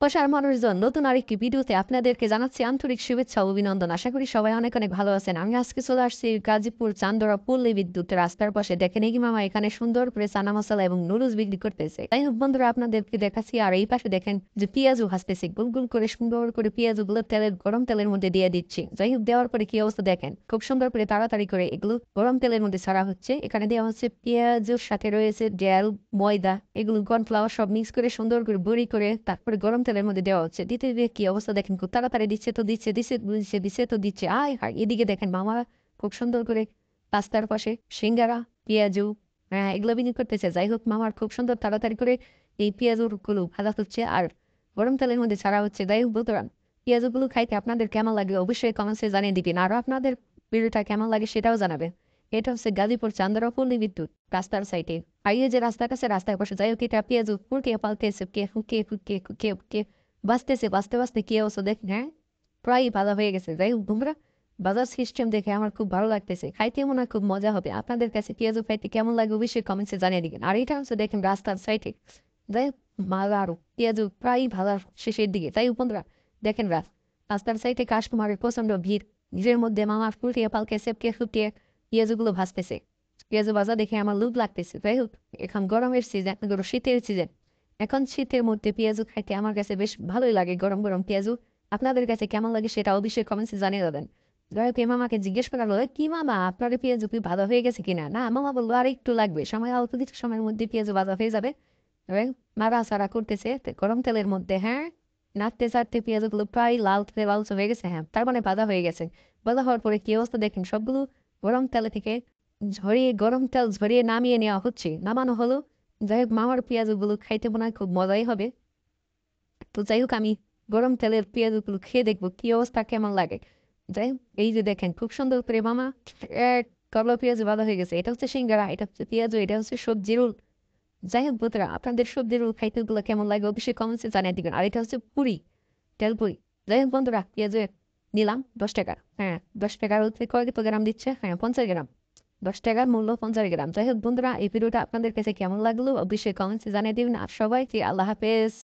প্রসার মানুষজন নতুন আরেকটি ভিডিওতে আপনাদেরকে জানাচ্ছি আন্তরিক শুভেচ্ছা ও অভিনন্দন। আশা করি সবাই অনেক অনেক ভালো আছেন। আমি আজকে চলে আসছি গাজীপুর চান্দরা পল্লী বিদ্যুৎ রাস্তার পাশে। দেখেন এই মামা এখানে সুন্দর করে চানা মশলা এবং নুডলস বিক্রি করতেছে। তাই হোক বন্ধুরা, আপনাদেরকে দেখাচ্ছি। আর এই পাশে দেখেন যে পেঁয়াজও ভাজতেছে, গুল গুল করে সুন্দর করে পেঁয়াজগুলো গরম তেলের মধ্যে দিয়ে দিচ্ছি। যাই হোক, দেওয়ার পরে কি অবস্থা দেখেন, খুব সুন্দর করে তাড়াতাড়ি করে এগুলো গরম তেলের মধ্যে ছাড়া হচ্ছে। এখানে দেওয়া হচ্ছে পেঁয়াজের সাথে রয়েছে ডাল, ময়দা, এগুলো কর্নফ্লাওয়ার সব মিক্স করে সুন্দর করে বড়ি করে তারপরে গরম তেলের মধ্যে দেওয়া হচ্ছে। দিতে দিয়ে কি অবস্থা দেখেন, খুব তাড়াতাড়ি দিচ্ছে তো দিচ্ছে, দিচ্ছে দিচ্ছে দিচ্ছে তো দিচ্ছে। আয় হায়, এদিকে দেখেন মামা খুব সুন্দর করে রাস্তার পাশে সিঙ্গারা, পেঁয়াজু, হ্যাঁ, এগুলো বিক্রি করতেছে। যাই হোক, মামার খুব সুন্দর তাড়াতাড়ি করে এই পেঁয়াজুগুলো ভাজা হচ্ছে আর গরম তেলের মধ্যে ছাড়া হচ্ছে। যাই হোক বন্ধুরা, পেঁয়াজুগুলো খাইতে আপনাদের কেমন লাগে অবশ্যই কমেন্টসে জানিয়ে দিবেন। আরও আপনাদের ভিডিওটা কেমন লাগে সেটাও জানাবেন। এটা হচ্ছে গাজীপুর চান্দরা পল্লী বিদ্যুৎ রাস্তার সাইডে। আর এই যে রাস্তার কাছে রাস্তার পাশে যাই হোক, এটা পেঁয়াজু ফুলকে পালতেছে, কে ফুকে ফুকে ফুকে ফুকে বাঁচতেছে, বাঁচতে বাঁচতে কি অবস্থা দেখেন। হ্যাঁ, প্রায় ভালো হয়ে গেছে। যাই হোক বন্ধুরা, বাজার সিস্টেম দেখে আমার খুব ভালো লাগতেছে, খাইতে মনে হয় খুব মজা হবে। আপনাদের কাছে পেঁয়াজু খাইতে কেমন লাগে অবশ্যই কমেন্টসে জানিয়ে দিবেন। আর এটা হচ্ছে দেখেন রাস্তার সাইডে, যাই হোক মালা আরো পেঁয়াজু প্রায় ভাজার শেষের দিকে। তাই বন্ধুরা দেখেন রাস্তার সাইডে কাস্টমারের প্রচন্ড ভিড়। নিজের মধ্যে মামা ফুলটিয়ে পালকে সেপকে ফুটিয়ে পেঁয়াজুগুলো ভাজতেছে। পেঁয়াজু ভাজা দেখে আমার লোভ লাগতেছে। যাই হোক, এখন গরমের সিজন, শীতের সিজন। এখন শীতের মধ্যে পেঁয়াজু খাইতে আমার কাছে বেশ ভালোই লাগে, গরম গরম পেঁয়াজু। আপনাদের কাছে কেমন লাগে সেটা অবশ্যই কমেন্টসে জানিয়ে দেবেন। যাই হোক, এই মামাকে জিজ্ঞেস করা হলো, কি মামা আপনার পেঁয়াজু কি ভালো হয়ে গেছে কিনা? না, মামা বললো আর একটু লাগবে, সময় অল্প কিছু সময়ের মধ্যে পেঁয়াজু ভাজা হয়ে যাবে। নাড়াচাড়া করতেছে গরম তেলের মধ্যে। হ্যাঁ, নাড়তে চাড়তে পেঁয়াজগুলো প্রায় লাল লাল হয়ে গেছে। হ্যাঁ, তার মানে ভাজা হয়ে গেছে। ভাজা হওয়ার পরে কি অবস্থা দেখেন, সবগুলো গরম তেলে থেকে ঝরিয়ে, গরম তেল ঝরিয়ে নামিয়ে নেওয়া হচ্ছে, নামানো হলো। যাই হোক, মামার পেঁয়াজগুলো খাইতে মনে হয় খুব মজাই হবে। তো যাই হোক, আমি গরম তেলের পেঁয়াজগুলো খেয়ে দেখবো কি অবস্থা, কেমন লাগে। যাই হোক, এই যে দেখেন খুব সুন্দর করে মামা করলা পেঁয়াজ ভালো হয়ে গেছে। এটা হচ্ছে সিঙ্গারা, এটা হচ্ছে পেঁয়াজ, এটা হচ্ছে সবজি রোল। যাই হোক বন্ধুরা, আপনাদের সবজি রোল খাইতে গুলো কেমন লাগে অবশ্যই কমেন্টসে জানিয়ে দিবেন। আর এটা হচ্ছে পুরি, তেল পুরি। যাই হোক বন্ধুরা, পেঁয়াজ নিলাম 10 টাকা। হ্যাঁ, 10 টাকার হচ্ছে কত গ্রাম দিচ্ছে? হ্যাঁ, 50 গ্রাম। 10 টাকার মূল্য 50 গ্রাম। যাই হোক বন্ধুরা, এই ভিডিওটা আপনাদের কাছে কেমন লাগলো অবশ্যই কমেন্টসে জানিয়ে দিবেন। আর সবাইকে আল্লাহ হাফেজ।